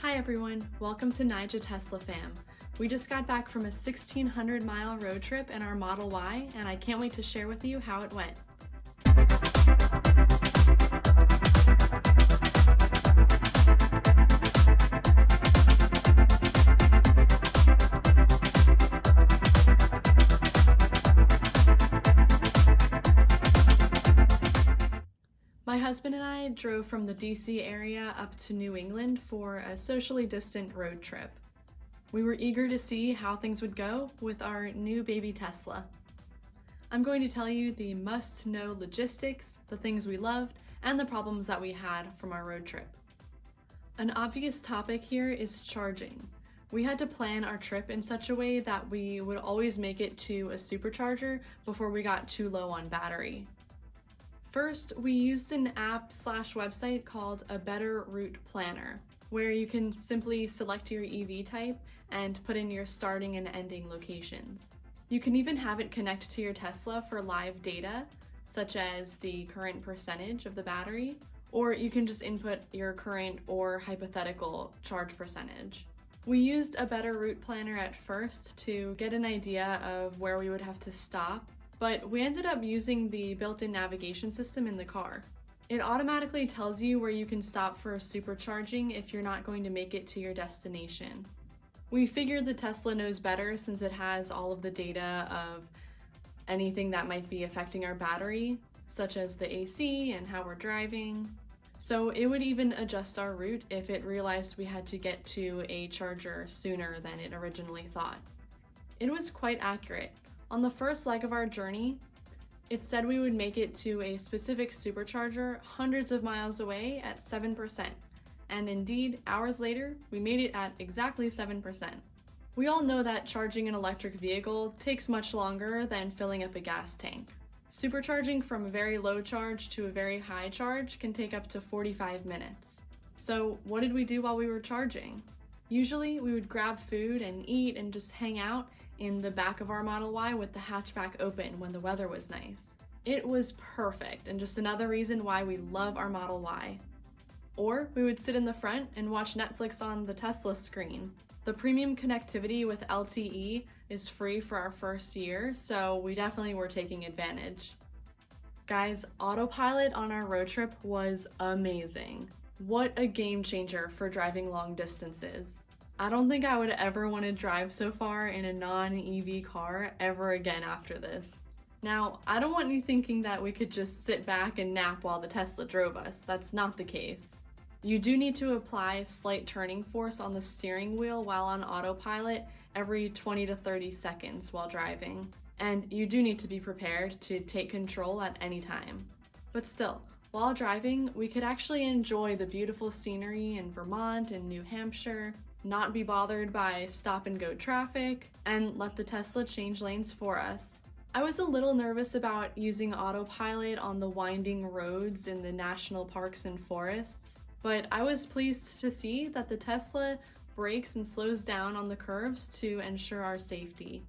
Hi everyone, welcome to Naija Tesla fam. We just got back from a 1,600-mile road trip in our Model Y, and I can't wait to share with you how it went. My husband and I drove from the DC area up to New England for a socially distant road trip. We were eager to see how things would go with our new baby Tesla. I'm going to tell you the must-know logistics, the things we loved, and the problems that we had from our road trip. An obvious topic here is charging. We had to plan our trip in such a way that we would always make it to a supercharger before we got too low on battery. First, we used an app/website called A Better Route Planner, where you can simply select your EV type and put in your starting and ending locations. You can even have it connect to your Tesla for live data, such as the current percentage of the battery, or you can just input your current or hypothetical charge percentage. We used A Better Route Planner at first to get an idea of where we would have to stop, but we ended up using the built-in navigation system in the car. It automatically tells you where you can stop for supercharging if you're not going to make it to your destination. We figured the Tesla knows better since it has all of the data of anything that might be affecting our battery, such as the AC and how we're driving. So it would even adjust our route if it realized we had to get to a charger sooner than it originally thought. It was quite accurate. On the first leg of our journey, it said we would make it to a specific supercharger hundreds of miles away at 7%. And indeed, hours later, we made it at exactly 7%. We all know that charging an electric vehicle takes much longer than filling up a gas tank. Supercharging from a very low charge to a very high charge can take up to 45 minutes. So what did we do while we were charging? Usually, we would grab food and eat and just hang out in the back of our Model Y with the hatchback open when the weather was nice. It was perfect, and just another reason why we love our Model Y. Or we would sit in the front and watch Netflix on the Tesla screen. The premium connectivity with LTE is free for our first year, so we definitely were taking advantage. Guys, Autopilot on our road trip was amazing. What a game changer for driving long distances. I don't think I would ever want to drive so far in a non-EV car ever again after this. Now, I don't want you thinking that we could just sit back and nap while the Tesla drove us. That's not the case. You do need to apply slight turning force on the steering wheel while on autopilot every 20 to 30 seconds while driving. And you do need to be prepared to take control at any time. But still, while driving, we could actually enjoy the beautiful scenery in Vermont and New Hampshire, not be bothered by stop-and-go traffic, and let the Tesla change lanes for us. I was a little nervous about using autopilot on the winding roads in the national parks and forests, but I was pleased to see that the Tesla brakes and slows down on the curves to ensure our safety.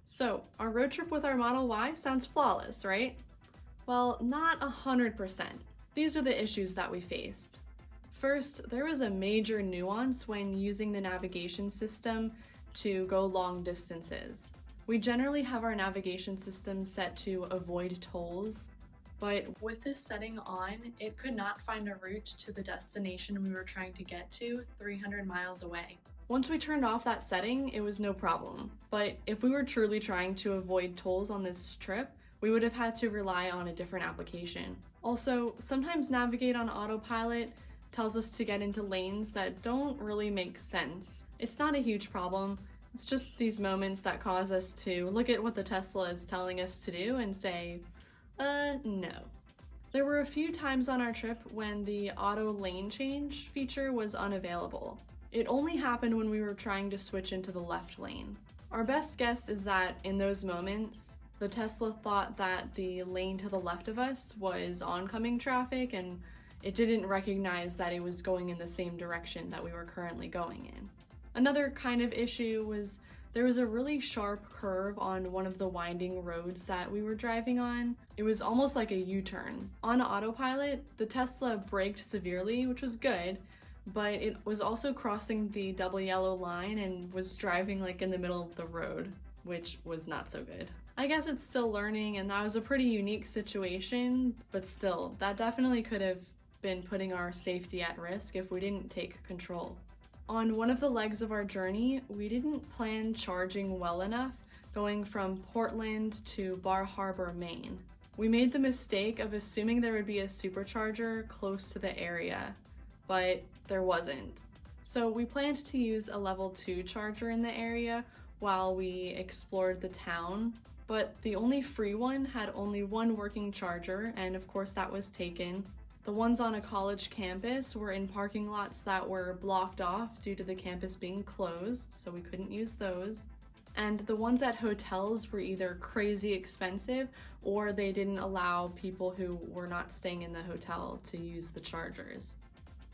So, our road trip with our Model Y sounds flawless, right? Well, not 100%. These are the issues that we faced. First, there was a major nuance when using the navigation system to go long distances. We generally have our navigation system set to avoid tolls, but with this setting on, it could not find a route to the destination we were trying to get to 300 miles away. Once we turned off that setting, it was no problem. But if we were truly trying to avoid tolls on this trip, we would have had to rely on a different application. Also, sometimes Navigate on Autopilot tells us to get into lanes that don't really make sense. It's not a huge problem. It's just these moments that cause us to look at what the Tesla is telling us to do and say, no. There were a few times on our trip when the auto lane change feature was unavailable. It only happened when we were trying to switch into the left lane. Our best guess is that in those moments, the Tesla thought that the lane to the left of us was oncoming traffic and it didn't recognize that it was going in the same direction that we were currently going in. Another kind of issue was there was a really sharp curve on one of the winding roads that we were driving on. It was almost like a U-turn. On autopilot, the Tesla braked severely, which was good, but it was also crossing the double yellow line and was driving like in the middle of the road, which was not so good. I guess it's still learning, and that was a pretty unique situation, but still, that definitely could have been putting our safety at risk if we didn't take control. On one of the legs of our journey, we didn't plan charging well enough, going from Portland to Bar Harbor, Maine. We made the mistake of assuming there would be a supercharger close to the area, but there wasn't. So we planned to use a level 2 charger in the area while we explored the town, but the only free one had only one working charger, and of course that was taken. The ones on a college campus were in parking lots that were blocked off due to the campus being closed, so we couldn't use those. And the ones at hotels were either crazy expensive or they didn't allow people who were not staying in the hotel to use the chargers.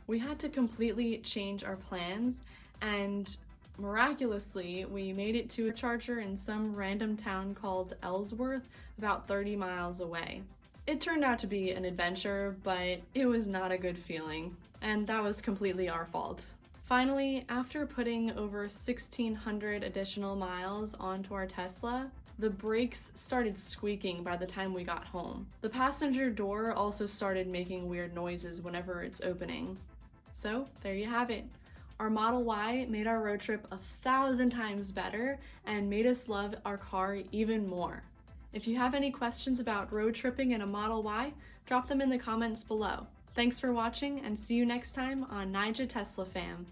We had to completely change our plans, and miraculously, we made it to a charger in some random town called Ellsworth, about 30 miles away. It turned out to be an adventure, but it was not a good feeling, and that was completely our fault. Finally, after putting over 1,600 additional miles onto our Tesla, the brakes started squeaking by the time we got home. The passenger door also started making weird noises whenever it's opening. So, there you have it. Our Model Y made our road trip 1,000 times better and made us love our car even more. If you have any questions about road tripping in a Model Y, drop them in the comments below. Thanks for watching, and see you next time on Naija Tesla Fam.